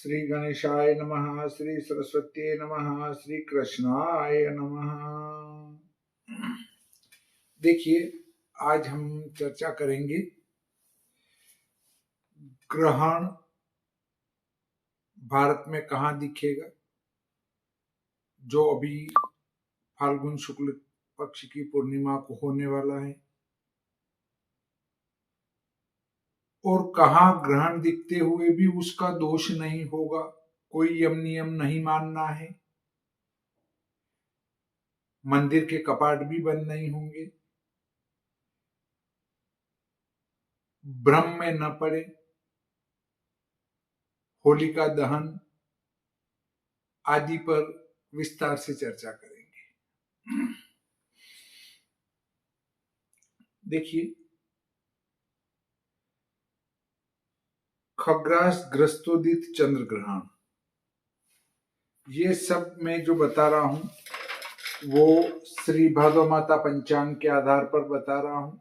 श्री गणेशाय नमः, श्री सरस्वती नमः, श्री कृष्णाय नमः। देखिए, आज हम चर्चा करेंगे ग्रहण भारत में कहाँ दिखेगा, जो अभी फाल्गुन शुक्ल पक्ष की पूर्णिमा को होने वाला है, और कहाँ ग्रहण दिखते हुए भी उसका दोष नहीं होगा, कोई यम नियम नहीं मानना है, मंदिर के कपाट भी बंद नहीं होंगे, भ्रम में न पड़े, होलिका दहन आदि पर विस्तार से चर्चा करेंगे। देखिए, खग्रास ग्रस्तोदित चंद्र ग्रहण, ये सब मैं जो बता रहा हूं वो श्री भादव माता पंचांग के आधार पर बता रहा हूं।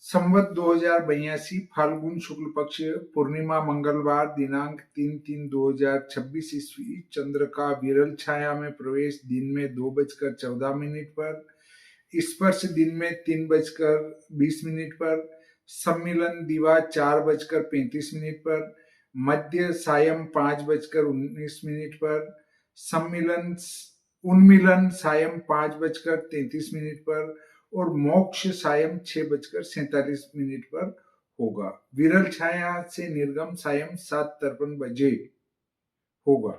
संवत 2082 फाल्गुन शुक्ल पक्ष पूर्णिमा मंगलवार दिनांक 3/3/2026 ईस्वी, चंद्र का विरल छाया में प्रवेश दिन में 2:14 पर, स्पर्श दिन में 3:20 पर, सम्मिलन दिवा 4:35 पर, मध्य सायं 5:19 पर, सम्मिलन उन्मिलन सायं 5:33 पर और मोक्ष सायं 6:47 पर होगा। विरल छाया से निर्गम सायं 7:53 बजे होगा।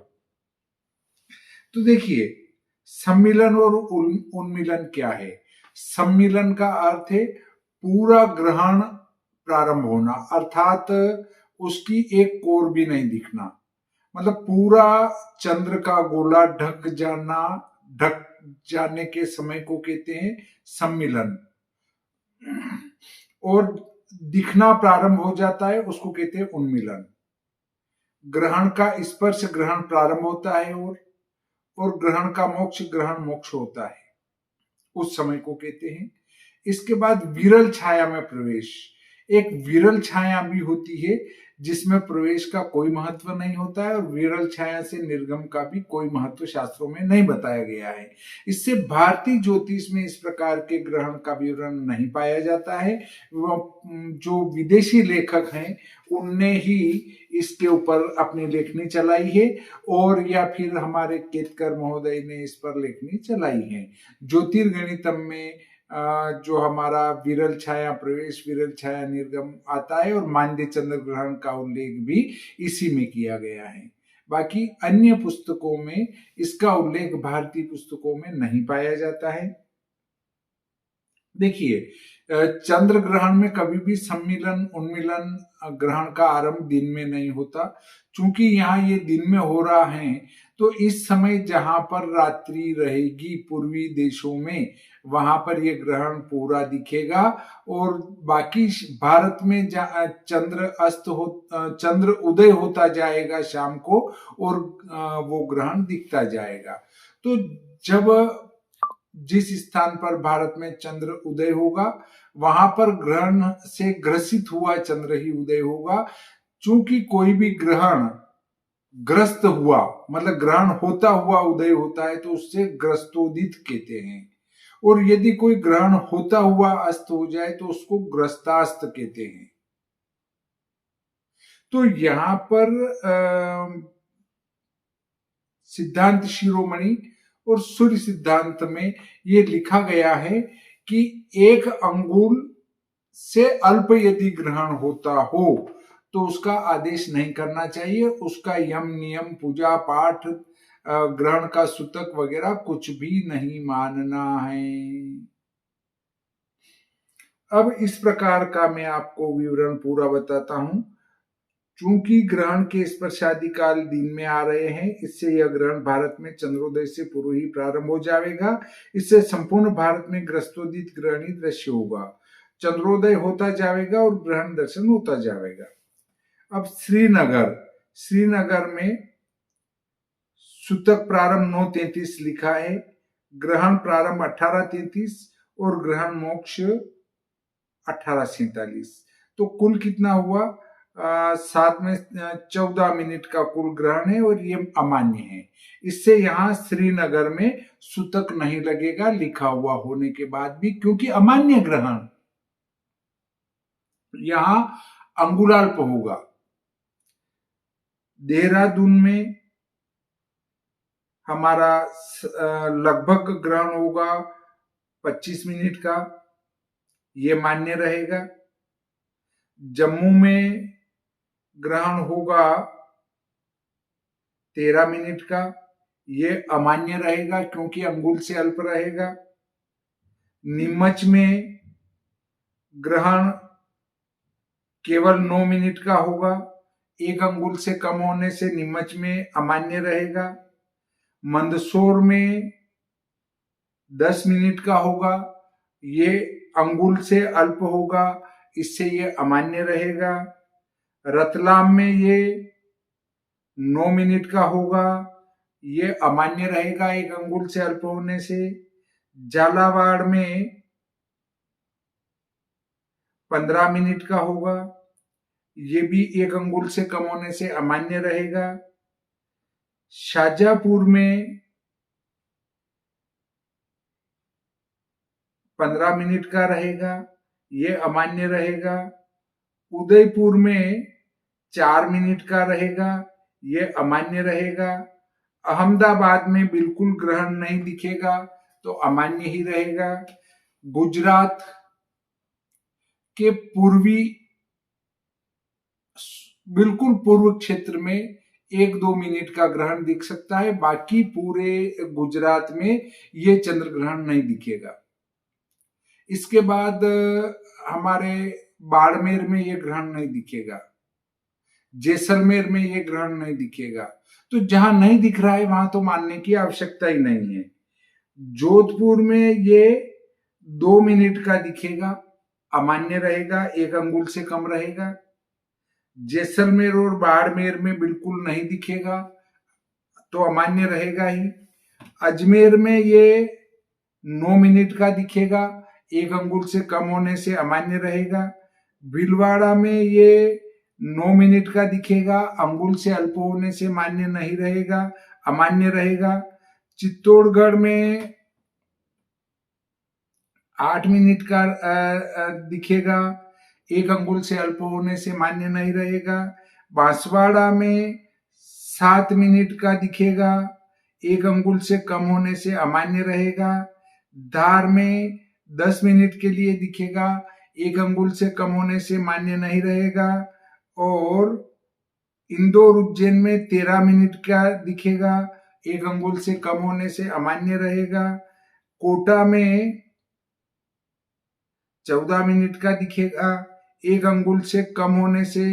तो देखिए, सम्मिलन और उन्मिलन क्या है। सम्मिलन का अर्थ है पूरा ग्रहण प्रारंभ होना, अर्थात उसकी एक कोर भी नहीं दिखना, मतलब पूरा चंद्र का गोला ढक जाने के समय को कहते हैं सम्मिलन, और दिखना प्रारंभ हो जाता है उसको कहते हैं उन्मिलन। ग्रहण का स्पर्श ग्रहण प्रारंभ होता है और ग्रहण का मोक्ष ग्रहण मोक्ष होता है, उस समय को कहते हैं। इसके बाद विरल छाया में प्रवेश, एक विरल छाया भी होती है जिसमें प्रवेश का कोई महत्व नहीं होता है, और विरल छाया से निर्गम का भी कोई महत्व शास्त्रों में नहीं बताया गया है। इससे भारतीय ज्योतिष में इस प्रकार के ग्रहण का विवरण नहीं पाया जाता है। जो विदेशी लेखक हैं उनने ही इसके ऊपर अपनी लेखनी चलाई है, और या फिर हमारे केतकर महोदय ने इस पर लेखनी चलाई है। ज्योतिर्गणितम में जो हमारा विरल छाया प्रवेश विरल छाया निर्गम आता है, और मांड्य चंद्र ग्रहण का उल्लेख भी इसी में किया गया है। बाकी अन्य पुस्तकों में इसका उल्लेख भारतीय पुस्तकों में नहीं पाया जाता है। देखिए, चंद्र ग्रहण में कभी भी सम्मिलन उन्मिलन ग्रहण का आरंभ दिन में नहीं होता, चूंकि यहाँ ये दिन में हो रहा है तो इस समय जहां पर रात्रि रहेगी पूर्वी देशों में, वहां पर ये ग्रहण पूरा दिखेगा, और बाकी भारत में चंद्र उदय होता जाएगा शाम को, और वो ग्रहण दिखता जाएगा। तो जब जिस स्थान पर भारत में चंद्र उदय होगा वहां पर ग्रहण से ग्रसित हुआ चंद्र ही उदय होगा। चूंकि कोई भी ग्रहण ग्रस्त हुआ, मतलब ग्रहण होता हुआ उदय होता है, तो उससे ग्रस्तोदित कहते हैं, और यदि कोई ग्रहण होता हुआ अस्त हो जाए तो उसको ग्रस्तास्त कहते हैं। तो यहां पर सिद्धांत शिरोमणि और सूर्य सिद्धांत में ये लिखा गया है कि 1 अंगुल से अल्प यदि ग्रहण होता हो तो उसका आदेश नहीं करना चाहिए, उसका यम नियम पूजा पाठ ग्रहण का सूतक वगैरह कुछ भी नहीं मानना है। अब इस प्रकार का मैं आपको विवरण पूरा बताता हूं। चूंकि ग्रहण के स्पर्शादि काल दिन में आ रहे हैं, इससे यह ग्रहण भारत में चंद्रोदय से पूर्व ही प्रारंभ हो जाएगा। इससे संपूर्ण भारत में ग्रस्तोदित ग्रहणी दृश्य होगा, चंद्रोदय होता जाएगा और ग्रहण दर्शन होता जाएगा। अब श्रीनगर में सूतक प्रारंभ 9:33 लिखा है, ग्रहण प्रारंभ 18:33 और ग्रहण मोक्ष 18:47। तो कुल कितना हुआ, साथ में 14 मिनट का कुल ग्रहण है और ये अमान्य है। इससे यहाँ श्रीनगर में सूतक नहीं लगेगा लिखा हुआ होने के बाद भी, क्योंकि अमान्य ग्रहण यहाँ अंगुलाल्प होगा। देहरादून में हमारा लगभग ग्रहण होगा 25 मिनट का, ये मान्य रहेगा। जम्मू में ग्रहण होगा 13 मिनट का, ये अमान्य रहेगा क्योंकि अंगुल से अल्प रहेगा। नीमच में ग्रहण केवल 9 मिनट का होगा, 1 अंगुल से कम होने से नीमच में अमान्य रहेगा। मंदसौर में 10 मिनट का होगा, ये अंगुल से अल्प होगा, इससे ये अमान्य रहेगा। रतलाम में ये 9 मिनट का होगा, ये अमान्य रहेगा 1 अंगुल से अल्प होने से। झालावाड़ में 15 मिनट का होगा, ये भी 1 अंगुल से कम होने से अमान्य रहेगा। शाजापुर में 15 मिनट का रहेगा, ये अमान्य रहेगा। उदयपुर में 4 मिनट का रहेगा, ये अमान्य रहेगा। अहमदाबाद में बिल्कुल ग्रहण नहीं दिखेगा तो अमान्य ही रहेगा। गुजरात के पूर्वी बिल्कुल पूर्व क्षेत्र में 1-2 मिनट का ग्रहण दिख सकता है, बाकी पूरे गुजरात में ये चंद्र ग्रहण नहीं दिखेगा। इसके बाद हमारे बाड़मेर में ये ग्रहण नहीं दिखेगा, जैसलमेर में ये ग्रहण नहीं दिखेगा। तो जहां नहीं दिख रहा है वहां तो मानने की आवश्यकता ही नहीं है। जोधपुर में ये 2 मिनट का दिखेगा, अमान्य रहेगा, 1 अंगुल से कम रहेगा। जैसलमेर और बाड़मेर में बिल्कुल नहीं दिखेगा तो अमान्य रहेगा ही। अजमेर में ये 9 मिनट का दिखेगा, 1 अंगुल से कम होने से अमान्य रहेगा। भीलवाड़ा में ये 9 मिनट का दिखेगा, अंगुल से अल्प होने से मान्य नहीं रहेगा, अमान्य रहेगा। चित्तौड़गढ़ में 8 मिनट का दिखेगा, 1 अंगुल से अल्प होने से मान्य नहीं रहेगा। बांसवाड़ा में 7 मिनट का दिखेगा, 1 अंगुल से कम होने से अमान्य रहेगा। धार में 10 मिनट के लिए दिखेगा, 1 अंगुल से कम होने से मान्य नहीं रहेगा। और इंदौर उज्जैन में 13 मिनट का दिखेगा, 1 अंगुल से कम होने से अमान्य रहेगा। कोटा में 14 मिनट का दिखेगा, 1 अंगुल से कम होने से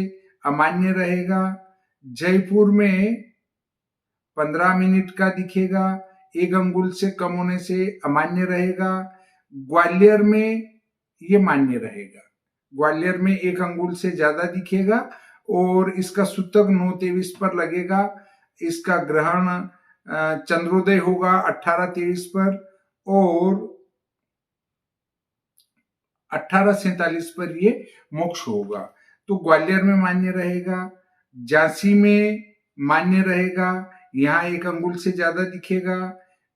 अमान्य रहेगा। जयपुर में 15 मिनट का दिखेगा, 1 अंगुल से कम होने से अमान्य रहेगा। ग्वालियर में ये मान्य रहेगा, ग्वालियर में 1 अंगुल से ज्यादा दिखेगा और इसका सूतक 9:23 पर लगेगा। इसका ग्रहण चंद्रोदय होगा 18:23 पर और 18:47 पर ये मोक्ष होगा। तो ग्वालियर में मान्य रहेगा। झांसी में मान्य रहेगा, यहाँ 1 अंगुल से ज्यादा दिखेगा।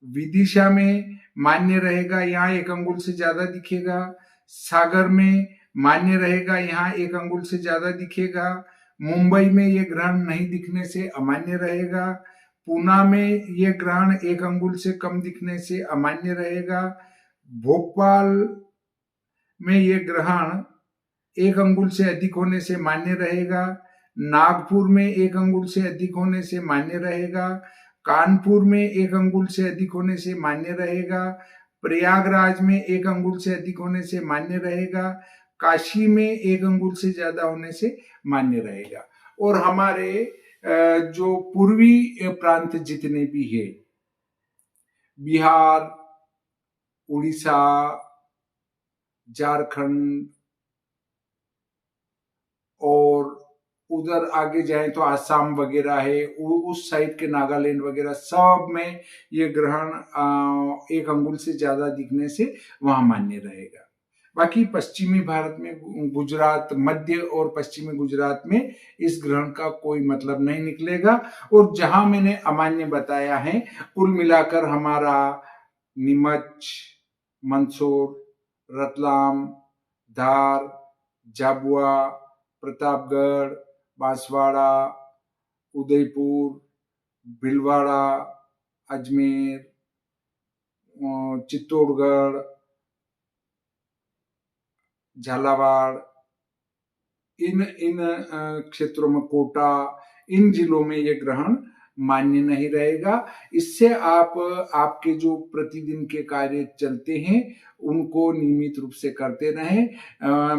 विदिशा में मान्य रहेगा, यहाँ 1 अंगुल से ज्यादा दिखेगा। सागर में मान्य रहेगा, यहाँ 1 अंगुल से ज्यादा दिखेगा। मुंबई में ये ग्रहण नहीं दिखने से अमान्य रहेगा। पूना में ये ग्रहण 1 अंगुल से कम दिखने से अमान्य रहेगा। भोपाल में ये ग्रहण 1 अंगुल से अधिक होने से मान्य रहेगा। नागपुर में 1 अंगुल से अधिक होने से मान्य रहेगा। कानपुर में 1 अंगुल से अधिक होने से मान्य रहेगा। प्रयागराज में 1 अंगुल से अधिक होने से मान्य रहेगा। काशी में 1 अंगुल से ज्यादा होने से मान्य रहेगा। और हमारे जो पूर्वी प्रांत जितने भी है, बिहार, उड़ीसा, झारखंड और उधर आगे जाए तो आसाम वगैरह है, उस साइड के नागालैंड वगैरह सब में ये ग्रहण 1 अंगुल से ज्यादा दिखने से वहां मान्य रहेगा। बाकी पश्चिमी भारत में, गुजरात, मध्य और पश्चिमी गुजरात में इस ग्रहण का कोई मतलब नहीं निकलेगा। और जहां मैंने अमान्य बताया है, कुल मिलाकर हमारा नीमच, मंदसौर, रतलाम, धार, झाबुआ, प्रतापगढ़, बांसवाड़ा, उदयपुर, भीलवाड़ा, अजमेर, चित्तौड़गढ़, झालावाड़, इन इन क्षेत्रों में, कोटा, इन जिलों में ये ग्रहण मान्य नहीं रहेगा। इससे आप आपके जो प्रतिदिन के कार्य चलते हैं उनको नियमित रूप से करते रहें।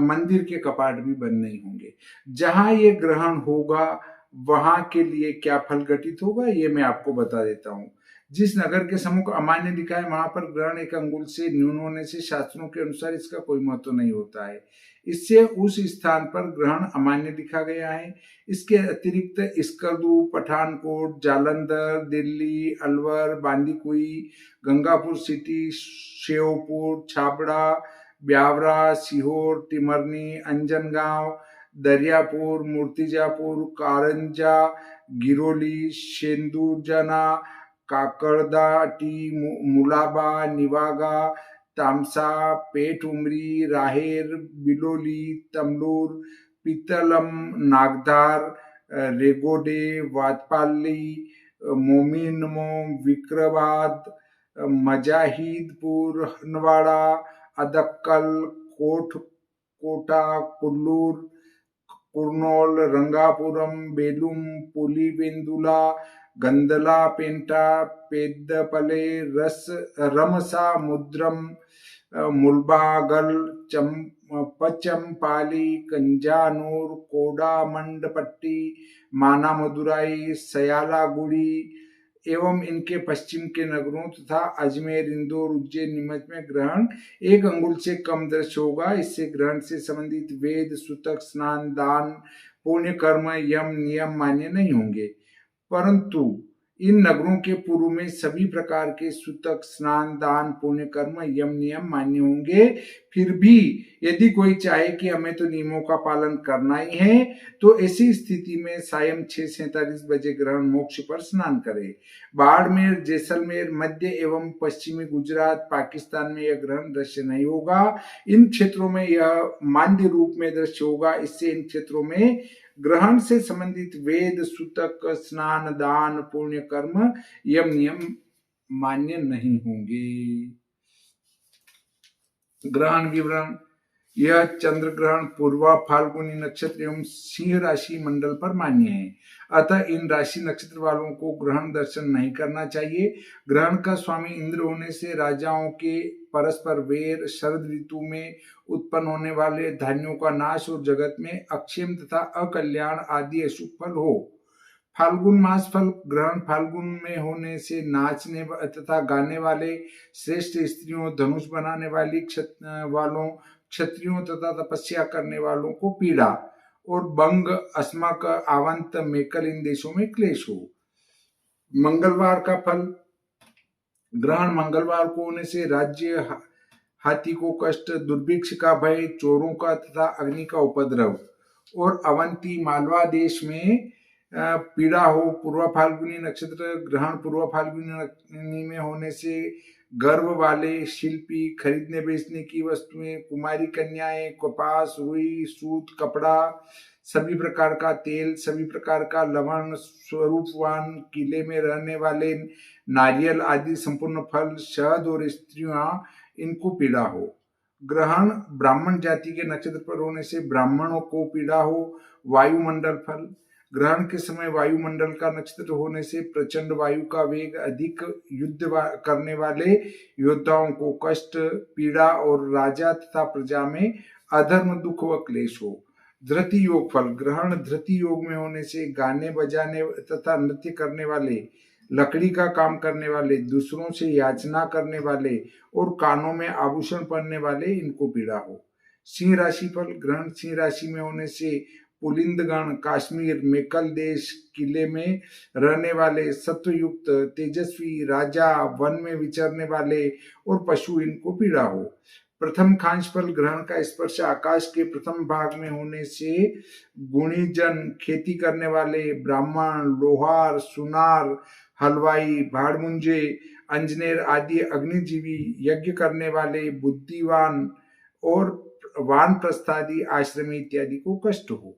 मंदिर के कपाट भी बंद नहीं होंगे। जहां ये ग्रहण होगा वहां के लिए क्या फल घटित होगा ये मैं आपको बता देता हूँ। जिस नगर के सम्मुख अमान्य लिखा है वहां पर ग्रहण 1 अंगुल से न्यून होने से शास्त्रों के अनुसार इसका कोई महत्व नहीं होता है। इससे उस स्थान पर ग्रहण अमान्य लिखा गया है। इसके अतिरिक्त स्कर्दू, पठानकोट, जालंधर, दिल्ली, अलवर, बांदीकुई, गंगापुर सिटी, श्योपुर, छाबड़ा, ब्यावरा, सीहोर, टिमरनी, अंजनगांव, दरियापुर, मूर्तिजापुर, कारंजा, गिरोली, शेंदुरजना, काकड़दाटी, मुलाबा, निवागा, तामसा, पेठ उमरी, राहेर, बिलोली, तमलूर, पीतलम, नागधार, रेगोडे, वातपाली, मोमिनमो, विक्रवाद, मजाहिदपुर, हनवाड़ा, अदक्कल, कोटा, कुल्लूर, कुर्नूल, रंगापुरम, बेलूम, पुलिवेंदुला, गंदला, पेंटा, पेद्दपले, रमसा, मुद्रम, मुलबागल, पचमपाली, कंजानूर, कोडामंडपट्टी, मानामदुराई, सयालागुड़ी एवं इनके पश्चिम के नगरों तथा अजमेर, इंदौर, उज्जैन, नीमच में ग्रहण 1 अंगुल से कम दृश्य होगा। इससे ग्रहण से संबंधित वेद, सूतक, स्नान, दान, पुण्य कर्म, यम, नियम मान्य नहीं होंगे। परंतु इन नगरों के पूर्व में सभी प्रकार के सूतक, स्नान, दान, पुण्य कर्म, यम, नियम मान्य होंगे। फिर भी यदि कोई चाहे कि हमें तो नियमों का पालन करना ही है, तो ऐसी स्थिति में सायं 6:47 बजे ग्रहण मोक्ष पर स्नान करे। बाड़मेर, जैसलमेर, मध्य एवं पश्चिमी गुजरात, पाकिस्तान में यह ग्रहण दृश्य नहीं होगा। इन क्षेत्रों में यह मान्य रूप में दृश्य होगा। इससे इन क्षेत्रों में ग्रहण से संबंधित वेद, सूतक, स्नान, दान, पुण्य कर्म, यम, नियम मान्य नहीं होंगे। ग्रहण विवरण: यह चंद्र ग्रहण पूर्वा फाल्गुनी नक्षत्र एवं सिंह राशि मंडल पर मान्य है। अतः इन राशि नक्षत्र वालों को ग्रहण दर्शन नहीं करना चाहिए। ग्रहण का स्वामी इंद्र होने से राजाओं के परस्पर वैर, शरद ऋतु में उत्पन्न होने वाले धान्यों का नाश और जगत में अक्षेम तथा अकल्याण आदि अशुभ फल हो। फाल्गुन मास फल: ग्रहण फाल्गुन में होने से नाचने तथा गाने वाले श्रेष्ठ स्त्रियों, धनुष बनाने वाली क्षत्रियों तथा तपस्या करने वालों को पीड़ा और बंग, अस्मक, आवंत, मेकल इन देशों में क्लेश हो। मंगलवार का फल: ग्रहण मंगलवार को होने से राज्य, हाथी को कष्ट, दुर्भिक्ष का भय, चोरों का तथा अग्नि का उपद्रव और अवंती, मालवा देश में पीड़ा हो। पूर्व फाल्गुनी नक्षत्र ग्रहण पूर्व फाल्गुनी में होने से गर्भ वाले, शिल्पी, खरीदने बेचने की वस्तुएं, कुमारी कन्याएं, कपास, रुई, सूत, कपड़ा, सभी प्रकार का तेल, सभी प्रकार का लवण, स्वरूपवान, किले में रहने वाले नारियल आदि संपूर्ण फल, शहद और स्त्रियां, इनको पीड़ा हो। ग्रहण ब्राह्मण जाति के नक्षत्र पर होने से ब्राह्मणों को पीड़ा हो। वायुमंडल फल: ग्रहण के समय वायुमंडल का नक्षत्र होने से प्रचंड वायु का वेग, अधिक युद्ध करने वाले योद्धाओं को कष्ट, पीड़ा और राजा तथा प्रजा में अधर्म, दुख व क्लेश हो। धृति योग फल: ग्रहण धृति योग में होने से गाने बजाने तथा नृत्य करने वाले, लकड़ी का काम करने वाले, दूसरों से याचना करने वाले और कानों में आभूषण पहनने वाले, इनको पीड़ा हो। सिंह राशि फल: ग्रहण सिंह राशि में होने से पुलिंदगण, कश्मीर, मेकल देश, किले में रहने वाले, सत्वयुक्त, तेजस्वी, राजा, वन में विचरने वाले और पशु, इनको पीड़ा हो। प्रथम खांचफल ग्रहण का स्पर्श आकाश के प्रथम भाग में होने से गुणीजन, खेती करने वाले ब्राह्मण, लोहार, सुनार, हलवाई, भाड़मुंजे, अंजनेर आदि अग्निजीवी, यज्ञ करने वाले बुद्धिवान और वानप्रस्थादि आश्रमी इत्यादि को कष्ट हो।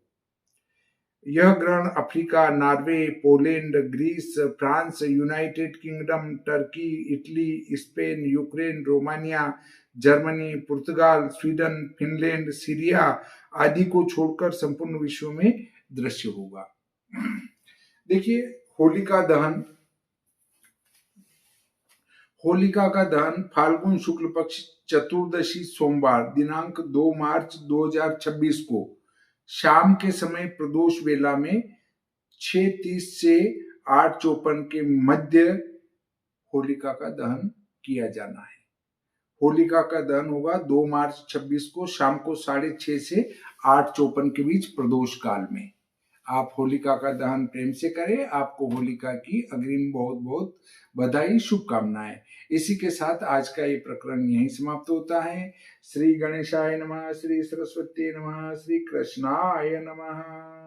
यह ग्रहण Africa, Norway, Poland, Greece, France, United Kingdom, Turkey, Italy, Spain, Ukraine, Romania, Germany, पुर्तगाल, स्वीडन, फिनलैंड, सीरिया आदि को छोड़कर संपूर्ण विश्व में दृश्य होगा। देखिए, होलिका का दहन फाल्गुन शुक्ल पक्ष चतुर्दशी सोमवार दिनांक 2 मार्च 2026 को शाम के समय प्रदोष वेला में 6:30 से 8:54 के मध्य होलिका का दहन किया जाना है। होलिका का दहन होगा 2 मार्च 26 को शाम को 6:30 से 8:54 के बीच प्रदोष काल में। आप होलिका का दहन प्रेम से करें। आपको होलिका की अग्रिम बहुत बहुत बधाई, शुभकामनाएं। इसी के साथ आज का ये प्रकरण यहीं समाप्त होता है। श्री गणेशाय नमः, श्री सरस्वती नमः, श्री कृष्णाय नमः।